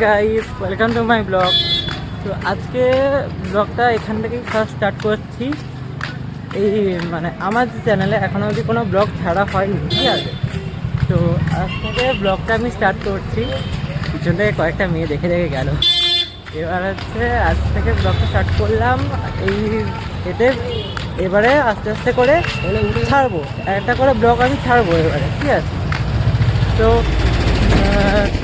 Guys, welcome to my blog. তো আজকে ব্লগটা এখান থেকেই ফার্স্ট স্টার্ট করছি। এই আমার চ্যানেলে এখনও অবধি কোনো ব্লগ ছাড়া হয়নি, ঠিক আছে? তো আজ থেকে ব্লগটা আমি স্টার্ট করছি। পিছন থেকে কয়েকটা মেয়ে দেখে দেখে গেল। এবার হচ্ছে আজ থেকে ব্লগটা স্টার্ট করলাম এই এতে। এবারে আস্তে আস্তে করে ছাড়বো, একটা করে ব্লগ আমি ছাড়বো এবারে, ঠিক আছে? তো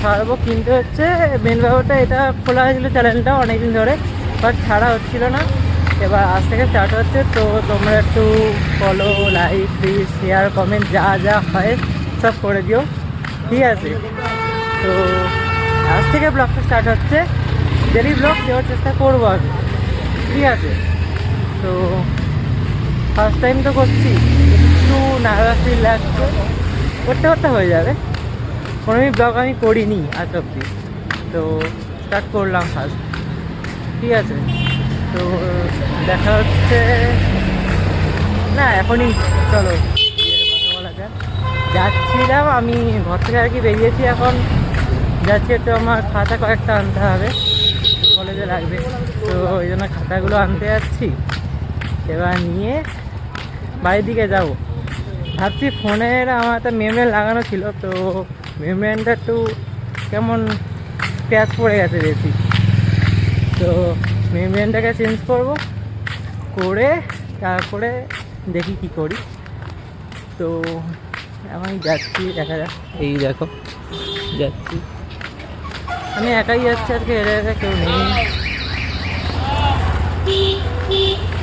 ছাড়বো, কিন্তু হচ্ছে মেন ব্যাপারটা, এটা খোলা হয়েছিল চ্যানেলটা অনেকদিন ধরে, বাট ছাড়া হচ্ছিল না। এবার আজ থেকে স্টার্ট হচ্ছে। তো তোমরা একটু follow, like, please, share, comment যা যা হয় সব করে দিও, ঠিক আছে? তো আজ থেকে ব্লগটা স্টার্ট হচ্ছে, ডেলি ব্লগ দেওয়ার চেষ্টা করবো আমি, ঠিক আছে? তো ফার্স্ট টাইম তো করছি, একটু নার্ভাস ফিল লাগছে, করতে করতে হয়ে যাবে। কোনোদিন ব্লগ আমি করিনি আজ অব্দি, তো স্টার্ট করলাম ফার্স্ট, ঠিক আছে? তো দেখা হচ্ছে না এখনই, চলো কথা বলা যাক। যাচ্ছিলাম আমি ঘর থেকে আর কি, বেরিয়েছি, এখন যাচ্ছি একটু, আমার খাতা কয়েকটা আনতে হবে, কলেজে লাগবে, তো ওই জন্য খাতাগুলো আনতে যাচ্ছি। এবার নিয়ে বাড়ির দিকে যাব। ভাবছি ফোনের আমার একটা মেমরি লাগানো ছিল, তো মেমরিটা একটু কেমন স্ক্র্যাচ পড়ে গেছে বেশি, তো মেমরিটাকে চেঞ্জ করব, করে তারপরে দেখি কি করি। তো আমি যাচ্ছি, দেখা যাক। এই দেখো যাচ্ছি, আমি একাই যাচ্ছি আজকে, এরা কেউ নেই,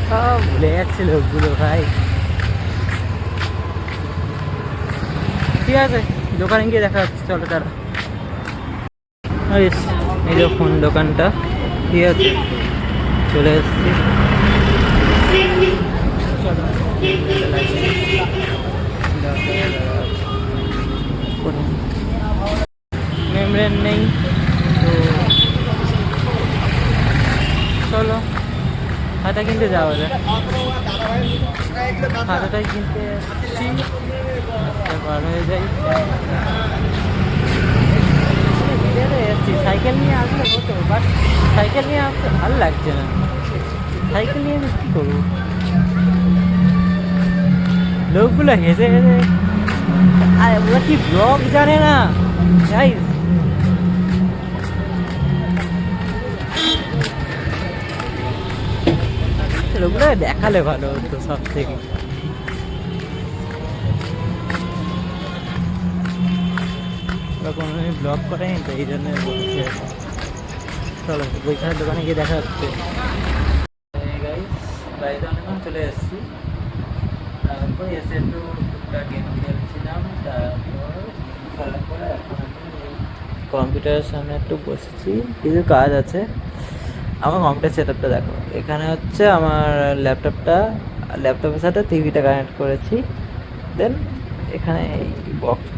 সব ভুলে যাচ্ছে লোকগুলো ভাই। ঠিক আছে, দোকানে গিয়ে দেখা যাচ্ছে, চলো তারা। এই যে ফোন দোকানটা, ঠিক আছে, চলে এসছি। মেমরেন নেই, তো চলো খাতা কিনতে যাওয়া যায়। খাতাটাই কিনতে বার হয়ে যাই। এসছি, সাইকেল নিয়ে আসলে হতো, বাট সাইকেল নিয়ে আসতে ভালো লাগছে না। সাইকেল নিয়ে আমি কী করবো? লোকগুলো হেসে হেসে, আর ওরা কি ব্লগ জানে না যাই। লোকগুলো দেখালে ভালো হতো সব থেকে। কোনো ব্লগ করেনি, তো এই জন্য বলছি। চলো বইখানার দোকানে গিয়ে দেখা হচ্ছে। বাড়িতে অনেকক্ষণ চলে এসেছি, তারপর এসে একটু টুকটাক গেম খেলছিলাম, তারপর খেলার পরে এখন আমি কম্পিউটারের সামনে একটু বসেছি, কিছু কাজ আছে। আমার কম্পিউটার সেট আপটা দেখো, এখানে হচ্ছে আমার ল্যাপটপের সাথে টিভিটা কানেক্ট করেছি, দেন এখানে এই বক্স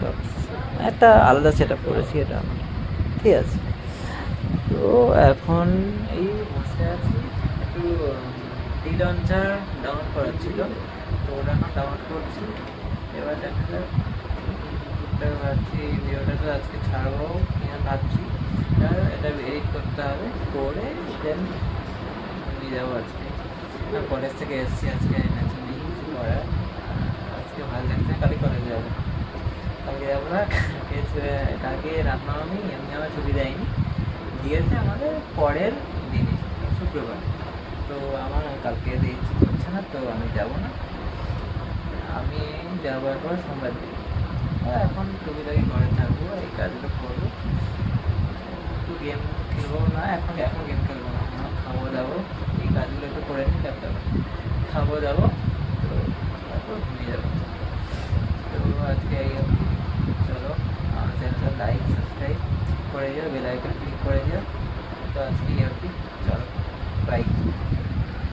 একটা আলাদা সেট আপ করেছি এটা আমার, ঠিক আছে? তো এখন এই বসে আছি, একটু টি লঞ্চার ডাউনলোড করার ছিল, তো ওটা এখন ডাউনলোড করছি। এবার দেখা যাক, টুকটাক ভাবছি ভিডিওটা তো আজকে ছাড়বো কিনা ভাবছি। এটা এডিট করতে হবে, করে দেন নিয়ে যাবো। আজকে কলেজ থেকে এসেছি, আজকে নেই কিছু করার, আজকে ভালো লাগছে। কালকে কলেজে যাবো, কালকে যাবো না, কালকে রামনবমী, এমনি আমার ছুটি দেয়নি, দিয়েছে আমাদের পরের দিনে শুক্রবার। তো আমার কালকে ইচ্ছে করছে না, তো আমি যাবো না। আমি যাবো একবার সোমবার দিন। এখন টুকিটাকি ঘরে থাকবো, এই কাজগুলো করবো, একটু গেম খেলবো না, এখন গেম খেলবো না, খাবো দাবো, এই কাজগুলো একটু করে নিই ল্যাপটপে, খাবো দাবো, তো তারপর ঘুমিয়ে যাবো। তো আজকে এই চলো, আমার চ্যানেলটা লাইক সাবস্ক্রাইব করে যাও, বেল আইকন